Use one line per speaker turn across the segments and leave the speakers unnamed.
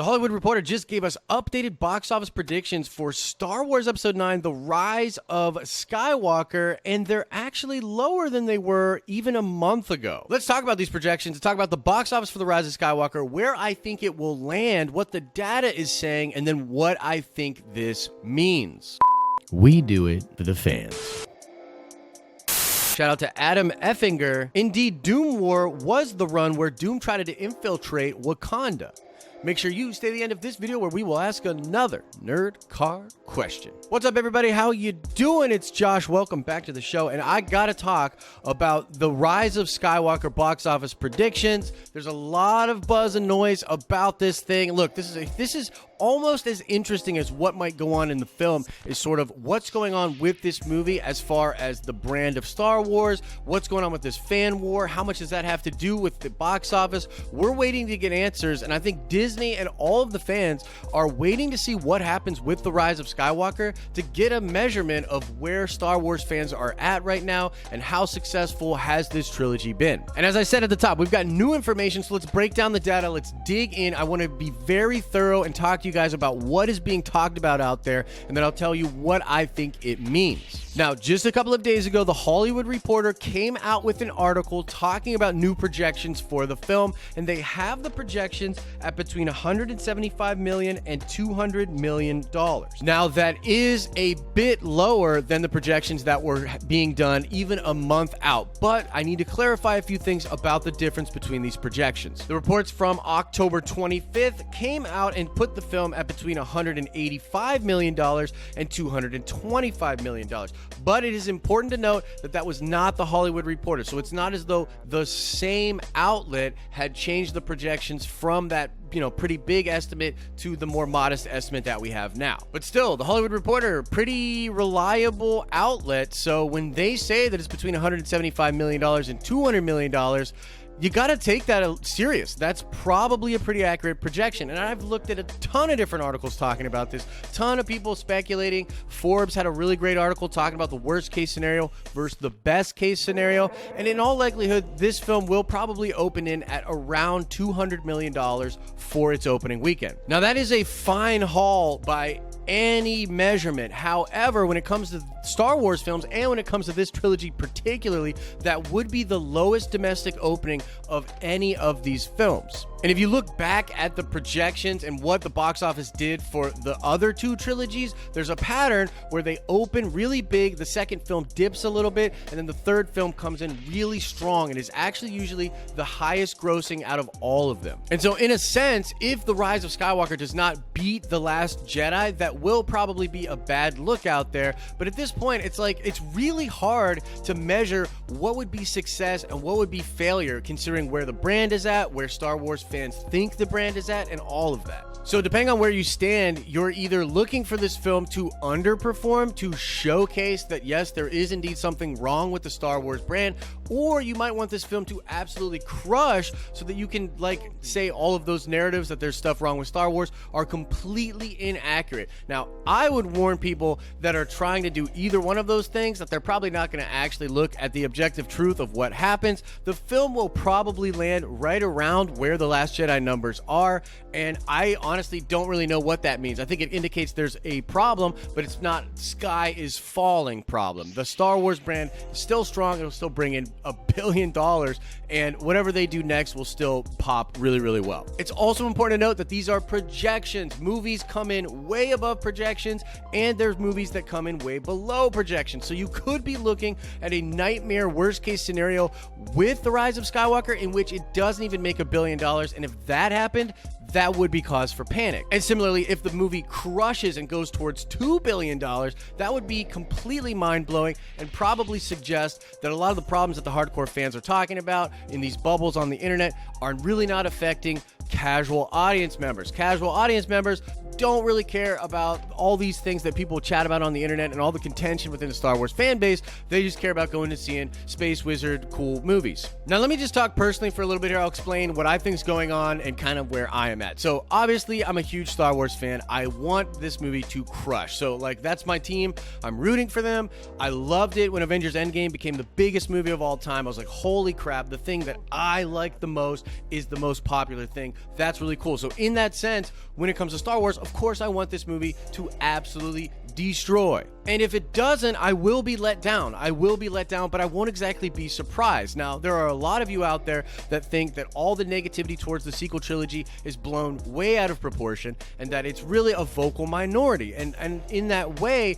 The Hollywood Reporter just gave us updated box office predictions for Star Wars Episode 9, The Rise of Skywalker, and they're actually lower than they were even a month ago. Let's talk about these projections and talk about the box office for The Rise of Skywalker, where I think it will land, what the data is saying, and then what I think this means. We do it for the fans. Shout out to Adam Effinger. Indeed, Doom War was the run where Doom tried to infiltrate Wakanda. Make sure you stay to the end of this video where we will ask another nerd car question. What's up, everybody? How you doing? It's Josh. Welcome back to the show. And I gotta talk about the Rise of Skywalker box office predictions. There's a lot of buzz and noise about this thing. Look, this is almost as interesting as what might go on in the film is sort of what's going on with this movie as far as the brand of Star Wars, what's going on with this fan war, how much does that have to do with the box office? We're waiting to get answers, and I think Disney and all of the fans are waiting to see what happens with The Rise of Skywalker to get a measurement of where Star Wars fans are at right now and how successful has this trilogy been. And as I said at the top, we've got new information, so let's break down the data, let's dig in. I want to be very thorough and talk to you guys about what is being talked about out there, and then I'll tell you what I think it means. Now, just a couple of days ago, the Hollywood Reporter came out with an article talking about new projections for the film, and they have the projections at between $175 million and $200 million. Now, that is a bit lower than the projections that were being done even a month out, but I need to clarify a few things about the difference between these projections. The reports from October 25th came out and put the film at between $185 million and $225 million. But it is important to note that that was not the Hollywood Reporter. So it's not as though the same outlet had changed the projections from that, pretty big estimate to the more modest estimate that we have now. But still, the Hollywood Reporter, pretty reliable outlet. So when they say that it's between $175 million and $200 million, you got to take that serious. That's probably a pretty accurate projection. And I've looked at a ton of different articles talking about this, ton of people speculating. Forbes had a really great article talking about the worst case scenario versus the best case scenario. And in all likelihood, this film will probably open in at around $200 million for its opening weekend. Now, that is a fine haul by any measurement. However, when it comes to Star Wars films and when it comes to this trilogy particularly, that would be the lowest domestic opening of any of these films. And if you look back at the projections and what the box office did for the other two trilogies, there's a pattern where they open really big, the second film dips a little bit, and then the third film comes in really strong and is actually usually the highest grossing out of all of them. And so in a sense, if The Rise of Skywalker does not beat The Last Jedi, that will probably be a bad look out there. But at this point, it's really hard to measure what would be success and what would be failure, considering where the brand is at, where Star Wars fans think the brand is at, and all of that. So depending on where you stand, you're either looking for this film to underperform, to showcase that yes, there is indeed something wrong with the Star Wars brand, or you might want this film to absolutely crush so that you can say all of those narratives that there's stuff wrong with Star Wars are completely inaccurate. Now, I would warn people that are trying to do either one of those things that they're probably not going to actually look at the objective truth of what happens. The film will probably land right around where The Last Jedi numbers are, and I honestly don't really know what that means. I think it indicates there's a problem, but it's not sky is falling problem. The Star Wars brand is still strong. It'll still bring in $1 billion, and whatever they do next will still pop really, really well. It's also important to note that these are projections. Movies come in way above projections, and there's movies that come in way below projections. So you could be looking at a nightmare worst case scenario with The Rise of Skywalker in which it doesn't even make $1 billion, and if that happened, that would be cause for panic. And similarly, if the movie crushes and goes towards $2 billion, that would be completely mind-blowing and probably suggest that a lot of the problems that the hardcore fans are talking about in these bubbles on the internet are really not affecting casual audience members. Casual audience members don't really care about all these things that people chat about on the internet and all the contention within the Star Wars fan base. They just care about going to seeing space wizard cool movies. Now, let me just talk personally for a little bit here. I'll explain what I think is going on and kind of where I am at. So obviously, I'm a huge Star Wars fan. I want this movie to crush. So like, that's my team. I'm rooting for them. I loved it when Avengers Endgame became the biggest movie of all time. I was like, holy crap, the thing that I like the most is the most popular thing. That's really cool. So in that sense, when it comes to Star Wars, of course I want this movie to absolutely destroy. And if it doesn't, I will be let down. I will be let down, but I won't exactly be surprised. Now, there are a lot of you out there that think that all the negativity towards the sequel trilogy is blown way out of proportion and that it's really a vocal minority. And in that way,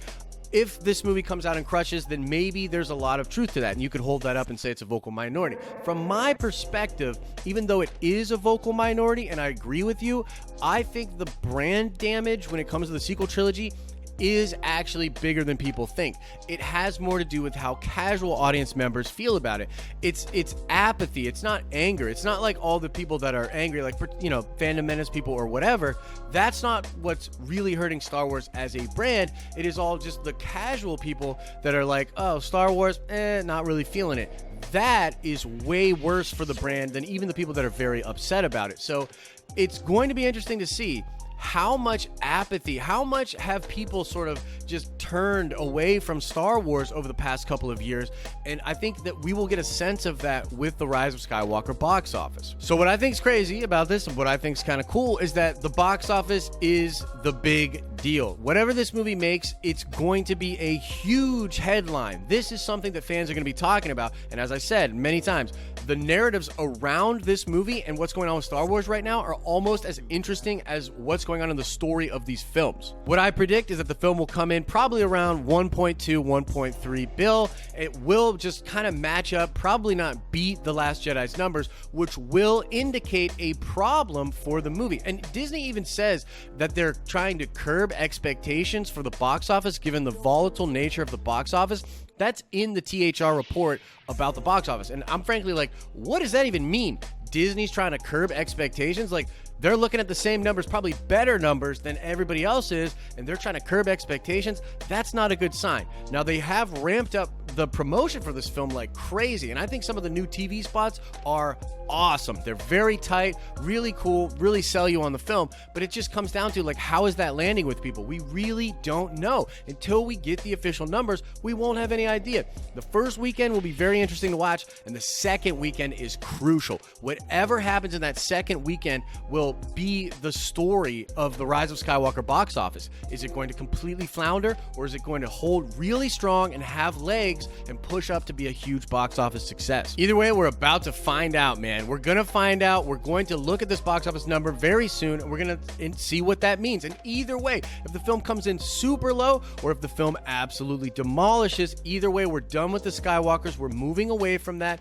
if this movie comes out and crushes, then maybe there's a lot of truth to that, and you could hold that up and say it's a vocal minority. From my perspective, even though it is a vocal minority, and I agree with you, I think the brand damage when it comes to the sequel trilogy is actually bigger than people think. It has more to do with how casual audience members feel about it. It's apathy. It's not anger. It's not like all the people that are angry, like, you know, Fandom Menace people or whatever. That's not what's really hurting Star Wars as a brand. It is all just the casual people that are like, oh, Star Wars, not really feeling it. That is way worse for the brand than even the people that are very upset about it. So it's going to be interesting to see how much apathy, how much have people sort of just turned away from Star Wars over the past couple of years. And I think that we will get a sense of that with the Rise of Skywalker box office. So what I think is crazy about this and what I think is kind of cool is that the box office is the big deal. Whatever this movie makes, it's going to be a huge headline. This is something that fans are going to be talking about. And as I said many times, the narratives around this movie and what's going on with Star Wars right now are almost as interesting as what's going on in the story of these films. What I predict is that the film will come in probably around 1.2, 1.3 bill. It will just kind of match up, probably not beat The Last Jedi's numbers, which will indicate a problem for the movie. And Disney even says that they're trying to curb expectations for the box office given the volatile nature of the box office. That's in the THR report about the box office. And I'm frankly like, what does that even mean? Disney's trying to curb expectations? Like, they're looking at the same numbers, probably better numbers than everybody else is, and they're trying to curb expectations. That's not a good sign. Now, they have ramped up the promotion for this film like crazy, and I think some of the new TV spots are awesome. They're very tight, really cool, really sell you on the film, but it just comes down to, like, how is that landing with people? We really don't know. Until we get the official numbers, we won't have any idea. The first weekend will be very interesting to watch, and the second weekend is crucial. Whatever happens in that second weekend will be the story of the Rise of Skywalker box office. Is it going to completely flounder, or is it going to hold really strong and have legs and push up to be a huge box office success? Either way, we're about to find out, man. We're going to find out. We're going to look at this box office number very soon, and we're going to see what that means. And either way, if the film comes in super low or if the film absolutely demolishes, either way, we're done with the Skywalkers. We're moving away from that.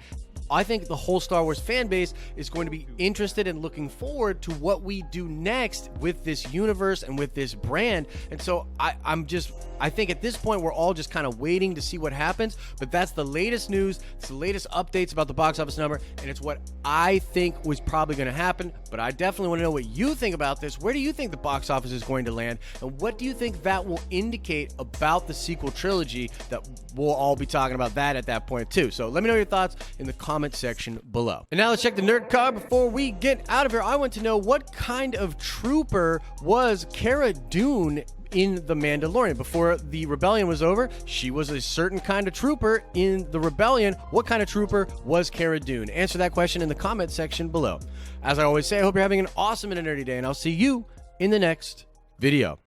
I think the whole Star Wars fan base is going to be interested and looking forward to what we do next with this universe and with this brand. And so I think at this point, we're all just kind of waiting to see what happens. But that's the latest news. It's the latest updates about the box office number. And it's what I think was probably going to happen. But I definitely want to know what you think about this. Where do you think the box office is going to land? And what do you think that will indicate about the sequel trilogy? That we'll all be talking about that at that point too. So let me know your thoughts in the comment section below. And now let's check the nerd card before we get out of here. I want to know, what kind of trooper was Cara Dune in The Mandalorian? Before the rebellion was over, she was a certain kind of trooper in the rebellion. What kind of trooper was Cara Dune? Answer that question in the comment section below. As I always say, I hope you're having an awesome and a nerdy day, and I'll see you in the next video.